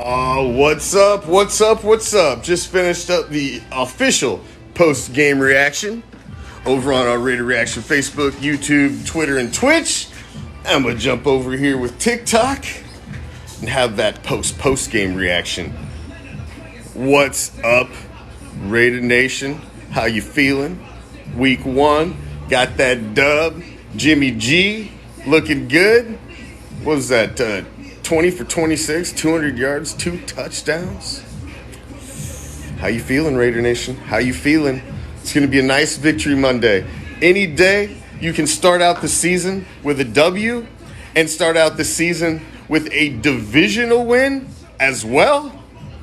What's up? What's up? What's up? Just finished up the official post-game reaction over on our ReACTION Facebook, YouTube, Twitter, and Twitch. I'm gonna jump over here with TikTok and have that post-game reaction. What's up, Raider Nation? How you feeling? Week 1, got that dub. Jimmy G looking good. What was that? 20 for 26, 200 yards, 2 touchdowns. How you feeling, Raider Nation? How you feeling? It's going to be a nice victory Monday. Any day you can start out the season with a W and start out the season with a divisional win as well.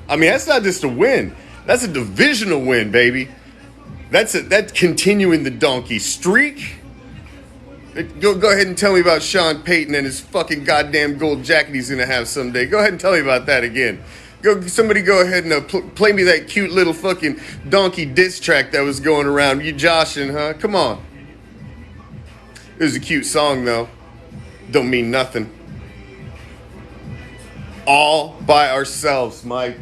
I mean, that's not just a win. That's a divisional win, baby. That's continuing the donkey streak. Go ahead and tell me about Sean Payton and his fucking goddamn gold jacket he's going to have someday. Go ahead and tell me about that again. Somebody go ahead and play me that cute little fucking donkey diss track that was going around. You joshing, huh? Come on. It was a cute song, though. Don't mean nothing. All by ourselves, Mike.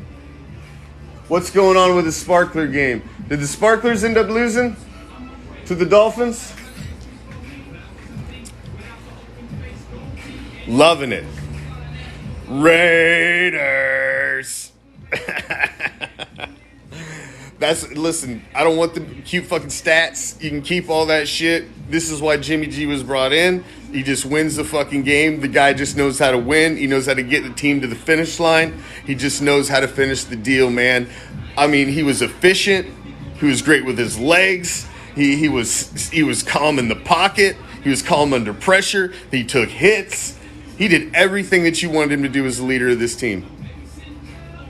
What's going on with the Sparkler game? Did the Sparklers end up losing to the Dolphins? Loving it. Raiders. Listen, I don't want the cute fucking stats. You can keep all that shit. This is why Jimmy G was brought in. He just wins the fucking game. The guy just knows how to win. He knows how to get the team to the finish line. He just knows how to finish the deal, man. I mean, he was efficient. He was great with his legs. He was calm in the pocket. He was calm under pressure. He took hits. He did everything that you wanted him to do as the leader of this team.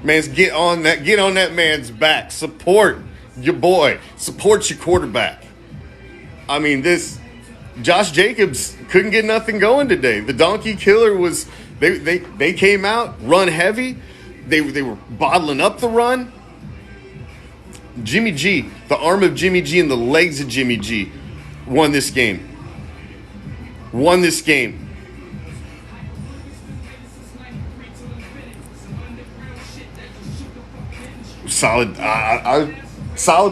Man, get on that man's back. Support your boy. Support your quarterback. I mean, Josh Jacobs couldn't get nothing going today. The donkey killer was they came out, run heavy. They were bottling up the run. Jimmy G, the arm of Jimmy G and the legs of Jimmy G won this game. Solid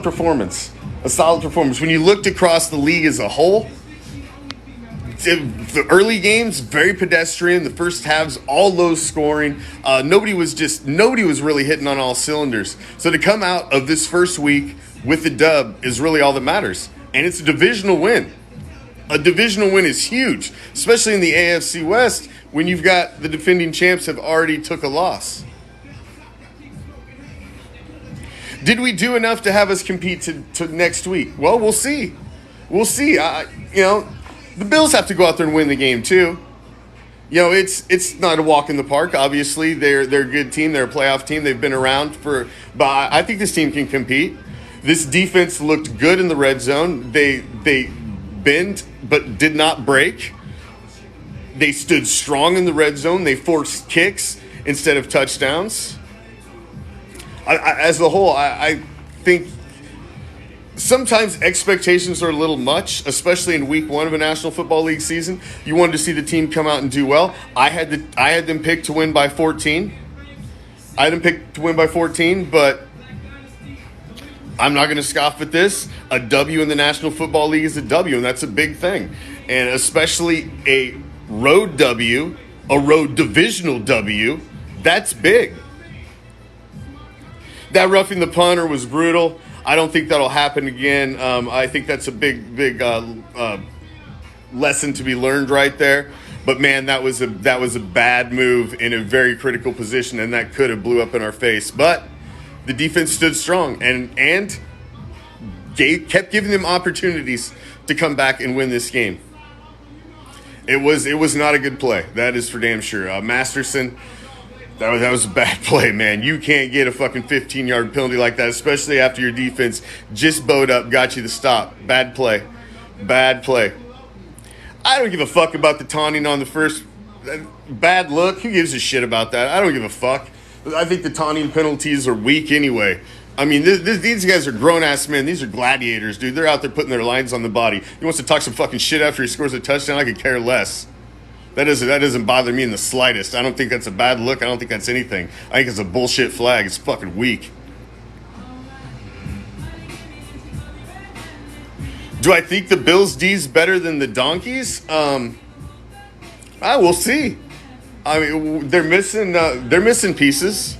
performance. A solid performance. When you looked across the league as a whole, the early games, very pedestrian. The first halves, all low scoring. Nobody was really hitting on all cylinders. So to come out of this first week with the dub is really all that matters. And it's a divisional win. A divisional win is huge, especially in the AFC West when you've got the defending champs have already took a loss. Did we do enough to have us compete to next week? Well, we'll see. The Bills have to go out there and win the game too. It's not a walk in the park. Obviously, they're a good team. They're a playoff team. They've been around but I think this team can compete. This defense looked good in the red zone. They bent but did not break. They stood strong in the red zone. They forced kicks instead of touchdowns. As a whole, I think sometimes expectations are a little much, especially in week 1 of a National Football League season. You wanted to see the team come out and do well. I had them picked to win by 14. But I'm not going to scoff at this. A W in the National Football League is a W, and that's a big thing. And especially a road W, a road divisional W, that's big. That roughing the punter was brutal. I don't think that'll happen again. I think that's a big lesson to be learned right there. But man, that was a bad move in a very critical position, and that could have blew up in our face. But the defense stood strong and kept giving them opportunities to come back and win this game. It was not a good play. That is for damn sure. Masterson. That was a bad play, man. You can't get a fucking 15-yard penalty like that, especially after your defense just bowed up, got you the stop. Bad play. I don't give a fuck about the taunting on the first bad look. Who gives a shit about that? I don't give a fuck. I think the taunting penalties are weak anyway. I mean, these guys are grown-ass men. These are gladiators, dude. They're out there putting their lines on the body. He wants to talk some fucking shit after he scores a touchdown. I could care less. That doesn't bother me in the slightest. I don't think that's a bad look. I don't think that's anything. I think it's a bullshit flag. It's fucking weak. Do I think the Bills D's better than the Donkeys? We'll see. I mean, they're missing pieces.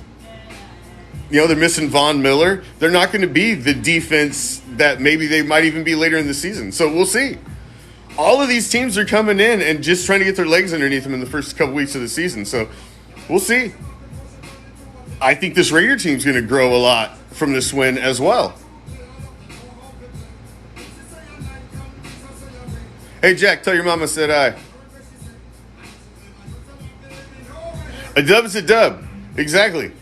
They're missing Von Miller. They're not going to be the defense that maybe they might even be later in the season. So we'll see. All of these teams are coming in and just trying to get their legs underneath them in the first couple weeks of the season. So we'll see. I think this Raider team's going to grow a lot from this win as well. Hey, Jack, tell your mama I said hi. A dub is a dub. Exactly.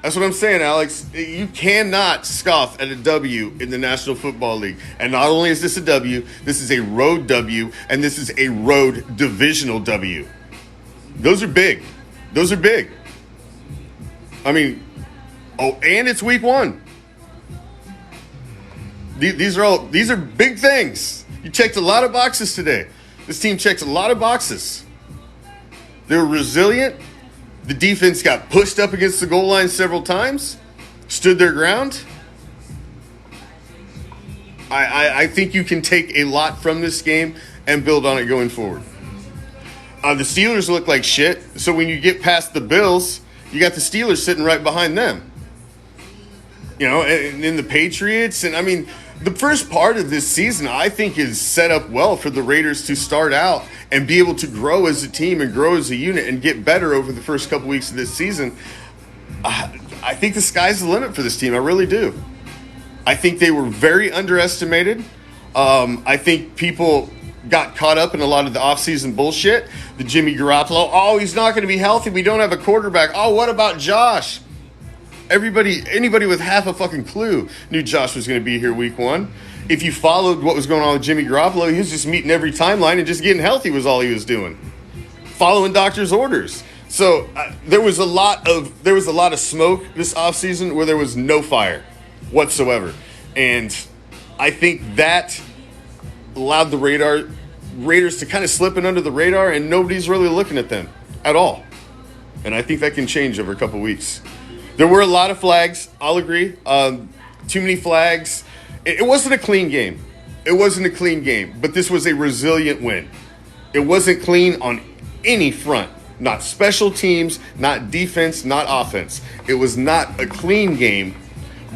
That's what I'm saying, Alex. You cannot scoff at a W in the National Football League. And not only is this a W, this is a road W, and this is a road divisional W. Those are big. Those are big. I mean, and it's week 1. These are big things. You checked a lot of boxes today. This team checked a lot of boxes. They were resilient. The defense got pushed up against the goal line several times, stood their ground. I think you can take a lot from this game and build on it going forward. The Steelers look like shit, so when you get past the Bills, you got the Steelers sitting right behind them. And then the Patriots, and I mean, the first part of this season, I think, is set up well for the Raiders to start out and be able to grow as a team and grow as a unit and get better over the first couple weeks of this season. I think the sky's the limit for this team. I really do. I think they were very underestimated. I think people got caught up in a lot of the offseason bullshit. The Jimmy Garoppolo, he's not going to be healthy. We don't have a quarterback. What about Josh? Anybody with half a fucking clue knew Josh was going to be here week 1. If you followed what was going on with Jimmy Garoppolo, he was just meeting every timeline and just getting healthy was all he was doing. Following doctor's orders. So there was a lot of smoke this offseason where there was no fire whatsoever. And I think that allowed the Raiders to kind of slip in under the radar, and nobody's really looking at them at all. And I think that can change over a couple weeks. There were a lot of flags. I'll agree. Too many flags. It wasn't a clean game. But this was a resilient win. It wasn't clean on any front. Not special teams, not defense, not offense. It was not a clean game,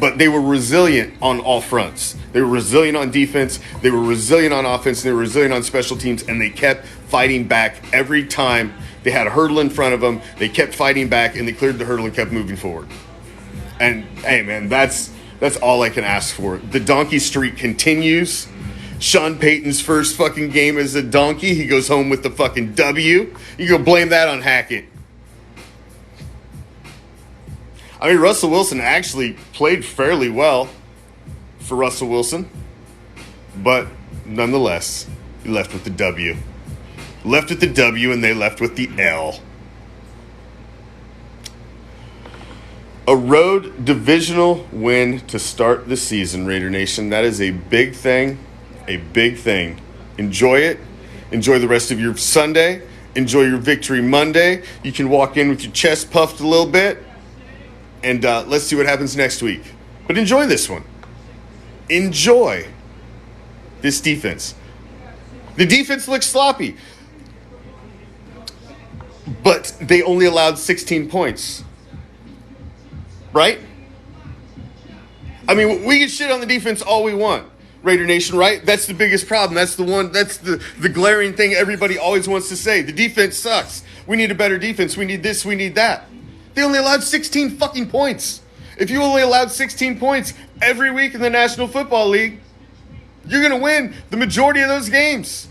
but they were resilient on all fronts. They were resilient on defense. They were resilient on offense. And they were resilient on special teams. And they kept fighting back every time. They had a hurdle in front of them. They kept fighting back, and they cleared the hurdle and kept moving forward. And, hey, man, that's all I can ask for. The donkey streak continues. Sean Payton's first fucking game as a donkey. He goes home with the fucking W. You go blame that on Hackett. I mean, Russell Wilson actually played fairly well for Russell Wilson. But, nonetheless, he left with the W. Left with the W, and they left with the L. A road divisional win to start the season, Raider Nation. That is a big thing. A big thing. Enjoy it. Enjoy the rest of your Sunday. Enjoy your Victory Monday. You can walk in with your chest puffed a little bit. And let's see what happens next week. But enjoy this one. Enjoy this defense. The defense looks sloppy. But they only allowed 16 points. Right? I mean, we can shit on the defense all we want, Raider Nation, right? That's the biggest problem. That's the glaring thing everybody always wants to say. The defense sucks. We need a better defense. We need this, we need that. They only allowed 16 fucking points. If you only allowed 16 points every week in the National Football League, you're going to win the majority of those games.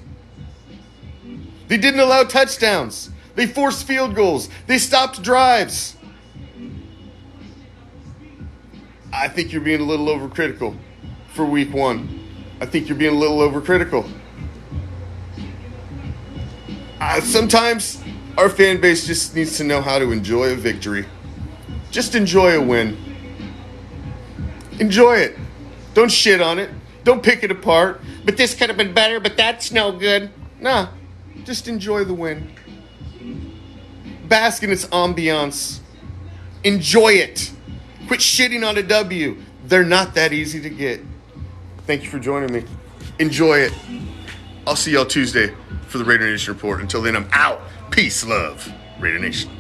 They didn't allow touchdowns. They forced field goals. They stopped drives. I think you're being a little overcritical for week 1. I think you're being a little overcritical. Sometimes our fan base just needs to know how to enjoy a victory. Just enjoy a win. Enjoy it. Don't shit on it. Don't pick it apart. But this could have been better, but that's no good. Nah, just enjoy the win. Bask in its ambiance. Enjoy it. Quit shitting on a W. They're not that easy to get. Thank you for joining me. Enjoy it. I'll see y'all Tuesday for the Raider Nation Report. Until then, I'm out. Peace, love, Raider Nation.